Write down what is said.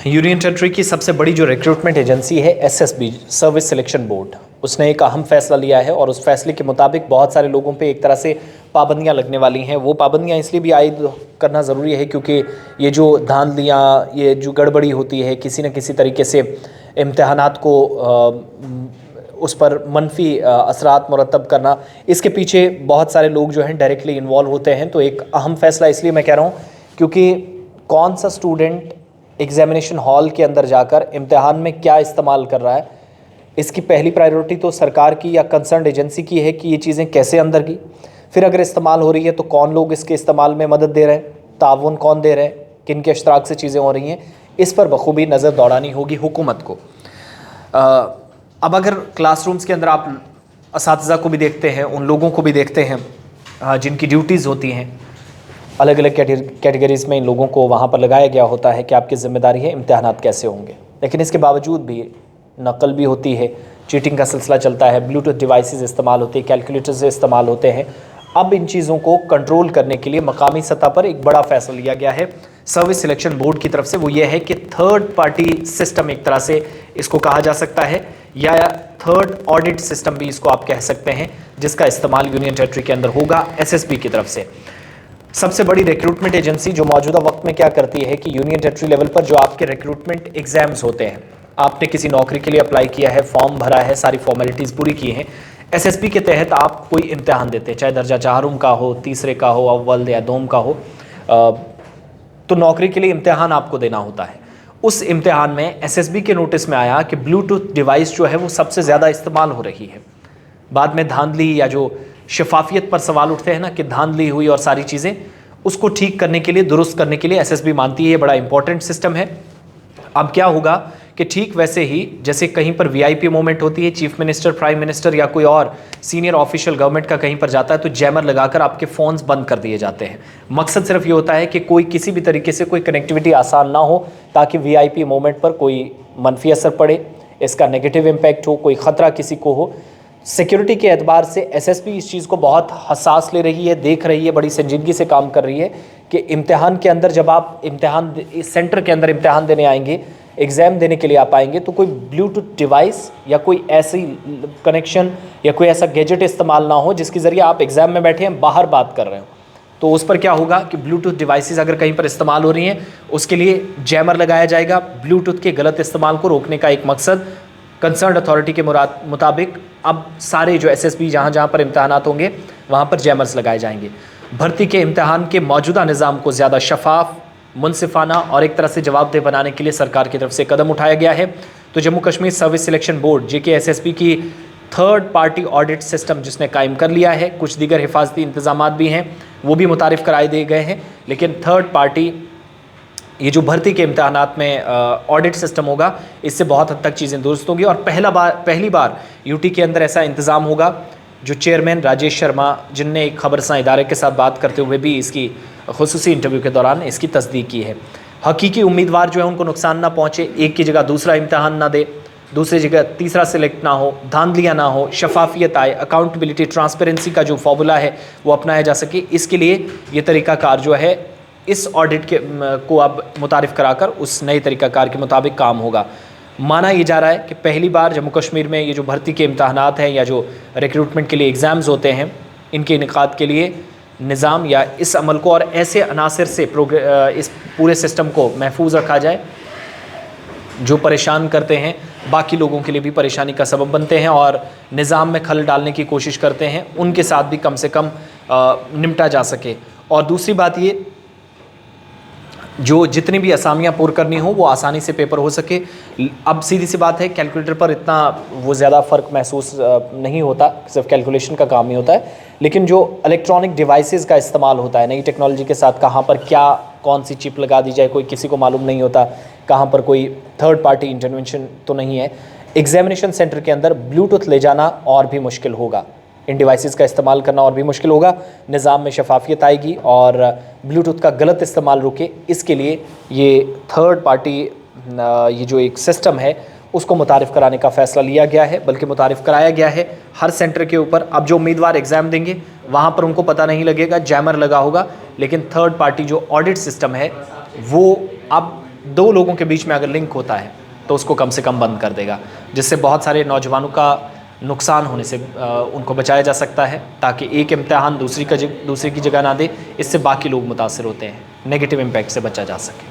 Union territory की सबसे बड़ी जो रिक्रूटमेंट एजेंसी है एसएसबी सर्विस सिलेक्शन बोर्ड, उसने एक अहम फैसला लिया है और उस फैसले के मुताबिक बहुत सारे लोगों पे एक तरह से पाबंदियां लगने वाली हैं। वो पाबंदियां इसलिए भी आयद करना ज़रूरी है क्योंकि ये जो धांधलियां, ये जो गड़बड़ी होती है, किसी न किसी तरीके से इम्तहानात को उस पर मनफी असरात मुरतब करना, इसके पीछे बहुत सारे लोग जो हैं डायरेक्टली इन्वॉल्व होते हैं। तो एक अहम फैसला इसलिए मैं कह रहा हूँ क्योंकि कौन सा स्टूडेंट एग्जामिनेशन हॉल के अंदर जाकर इम्तिहान में क्या इस्तेमाल कर रहा है, इसकी पहली प्रायोरिटी तो सरकार की या कंसर्न एजेंसी की है कि ये चीज़ें कैसे अंदर की, फिर अगर इस्तेमाल हो रही है तो कौन लोग इसके इस्तेमाल में मदद दे रहे हैं, ताउन कौन दे रहे हैं, किन के इश्तराक से चीज़ें हो रही हैं, इस पर बखूबी नज़र दौड़ानी होगी हुकूमत को। अब अगर क्लासरूम्स के अंदर आप असातिज़ा को भी देखते हैं, उन लोगों को भी देखते हैं जिनकी ड्यूटीज़ होती हैं, अलग अलग कैटेगरीज़ में इन लोगों को वहाँ पर लगाया गया होता है कि आपकी ज़िम्मेदारी है इम्तिहानात कैसे होंगे, लेकिन इसके बावजूद भी नकल भी होती है, चीटिंग का सिलसिला चलता है, ब्लूटूथ डिवाइसेस इस्तेमाल होते हैं, कैलकुलेटर्स इस्तेमाल होते हैं। अब इन चीज़ों को कंट्रोल करने के लिए मकामी सतह पर एक बड़ा फैसला लिया गया है सर्विस सिलेक्शन बोर्ड की तरफ से। वो ये है कि थर्ड पार्टी सिस्टम एक तरह से इसको कहा जा सकता है, या थर्ड ऑडिट सिस्टम भी इसको आप कह सकते हैं, जिसका इस्तेमाल यूनियन टेरिटरी के अंदर होगा एसएसबी की तरफ से। सबसे बड़ी रिक्रूटमेंट एजेंसी जो मौजूदा वक्त में क्या करती है कि यूनियन टेरिटरी लेवल पर जो आपके रिक्रूटमेंट एग्जाम्स होते हैं, आपने किसी नौकरी के लिए अप्लाई किया है, फॉर्म भरा है, सारी फॉर्मेलिटीज़ पूरी की हैं, एसएसबी के तहत आप कोई इम्तिहान देते हैं, चाहे दर्जा चाहरुम का हो, तीसरे का हो, अव्वल या दोम का हो, तो नौकरी के लिए इम्तिहान आपको देना होता है। उस इम्तिहान में एसएसबी के नोटिस में आया कि ब्लूटूथ डिवाइस जो है वो सबसे ज़्यादा इस्तेमाल हो रही है। बाद में धांधली या जो शफाफियत पर सवाल उठते हैं ना कि धांधली हुई और सारी चीज़ें, उसको ठीक करने के लिए, दुरुस्त करने के लिए एसएसबी मानती है ये बड़ा इंपॉर्टेंट सिस्टम है। अब क्या होगा कि ठीक वैसे ही जैसे कहीं पर वीआईपी मोमेंट होती है, चीफ मिनिस्टर, प्राइम मिनिस्टर या कोई और सीनियर ऑफिशियल गवर्नमेंट का कहीं पर जाता है तो जैमर लगाकर आपके फ़ोन्स बंद कर दिए जाते हैं। मकसद सिर्फ ये होता है कि कोई किसी भी तरीके से कोई कनेक्टिविटी आसान ना हो, ताकि वीआईपी मोमेंट पर कोई मनफी असर पड़े, इसका नेगेटिव इम्पैक्ट हो, कोई ख़तरा किसी को हो। सिक्योरिटी के एतबार से एसएसबी इस चीज़ को बहुत हसास ले रही है, देख रही है, बड़ी संजीदगी से काम कर रही है कि इम्तिहान के अंदर जब आप इम्तिहान सेंटर के अंदर इम्तिहान देने आएंगे, एग्ज़ाम देने के लिए आप आएंगे, तो कोई ब्लूटूथ डिवाइस या कोई ऐसी कनेक्शन या कोई ऐसा गैजेट इस्तेमाल ना हो जिसके ज़रिए आप एग्ज़ाम में बैठे हैं, बाहर बात कर रहे हो। तो उस पर क्या होगा कि ब्लूटूथ डिवाइसेस अगर कहीं पर इस्तेमाल हो रही हैं, उसके लिए जैमर लगाया जाएगा। ब्लूटूथ के गलत इस्तेमाल को रोकने का एक मकसद कंसर्न अथॉरिटी के मुताबिक अब सारे जो एसएसबी जहाँ पर इम्तहानात होंगे वहाँ पर जैमर्स लगाए जाएंगे। भर्ती के इम्तहान के मौजूदा निज़ाम को ज़्यादा शफाफ, मुनसिफाना और एक तरह से जवाबदेह बनाने के लिए सरकार की तरफ से कदम उठाया गया है। तो Jammu Kashmir service selection board JKSSB की थर्ड पार्टी ऑडिट सिस्टम जिसने कायम कर लिया है, कुछ दीगर हिफाजती इंतजामात भी हैं वो भी मुतारिफ़ कराए दिए गए हैं, लेकिन थर्ड पार्टी ये जो भर्ती के इम्तहानात में ऑडिट सिस्टम होगा, इससे बहुत हद तक चीज़ें दुरुस्त होंगी। और पहली बार यूटी के अंदर ऐसा इंतज़ाम होगा जो चेयरमैन राजेश शर्मा, जिनने एक खबरसां इदारे के साथ बात करते हुए भी इसकी खुसूसी इंटरव्यू के दौरान इसकी तस्दीक की है। हकीकी उम्मीदवार जो है उनको नुकसान ना पहुँचे, एक की जगह दूसरा इम्तहान ना दे, दूसरी जगह तीसरा सिलेक्ट ना हो, धांधलियाँ ना हो, शफाफियत आए, अकाउंटेबिलिटी, ट्रांसपेरेंसी का जो फॉर्मूला है वो अपनाया जा सके। इसके लिए ये तरीक़ाकार जो है इस ऑडिट के को अब मुतारिफ़ कराकर उस नए तरीक़ाकार के मुताबिक काम होगा। माना ये जा रहा है कि पहली बार जम्मू कश्मीर में ये जो भर्ती के इम्तहानात हैं या जो रिक्रूटमेंट के लिए एग्ज़ाम्स होते हैं, इनके इनेकाद के लिए निज़ाम या इस अमल को और ऐसे अनासर से इस पूरे सिस्टम को महफूज रखा जाए जो परेशान करते हैं, बाकी लोगों के लिए भी परेशानी का सबब बनते हैं और निज़ाम में खलल डालने की कोशिश करते हैं, उनके साथ भी कम से कम निपटा जा सके। और दूसरी बात ये, जो जितनी भी असामियाँ पुर करनी हो वो आसानी से पेपर हो सके। अब सीधी सी बात है, कैलकुलेटर पर इतना वो ज़्यादा फ़र्क महसूस नहीं होता, सिर्फ कैलकुलेशन का काम ही होता है, लेकिन जो इलेक्ट्रॉनिक डिवाइसेस का इस्तेमाल होता है नई टेक्नोलॉजी के साथ, कहाँ पर क्या कौन सी चिप लगा दी जाए कोई किसी को मालूम नहीं होता, कहाँ पर कोई थर्ड पार्टी इंटरवेंशन तो नहीं है। एग्जामिनेशन सेंटर के अंदर ब्लूटूथ ले जाना और भी मुश्किल होगा, इन डिवाइसेस का इस्तेमाल करना और भी मुश्किल होगा। निज़ाम में शफाफियत आएगी और ब्लूटूथ का गलत इस्तेमाल रुके, इसके लिए ये थर्ड पार्टी ये जो एक सिस्टम है उसको मुतारिफ़ कराने का फ़ैसला लिया गया है, बल्कि मुतारिफ़ कराया गया है हर सेंटर के ऊपर। अब जो उम्मीदवार एग्ज़ाम देंगे वहाँ पर उनको पता नहीं लगेगा, जैमर लगा होगा, लेकिन थर्ड पार्टी जो ऑडिट सिस्टम है वो अब 2 لوگوں کے بیچ میں اگر لنک ہوتا ہے تو اس کو کم سے کم بند کر دے گا، جس سے بہت سارے نوجوانوں کا نقصان ہونے سے ان کو بچایا جا سکتا ہے، تاکہ ایک امتحان دوسری کی جگہ نہ دے، اس سے باقی لوگ متاثر ہوتے ہیں، نیگیٹو امپیکٹ سے بچا جا سکے۔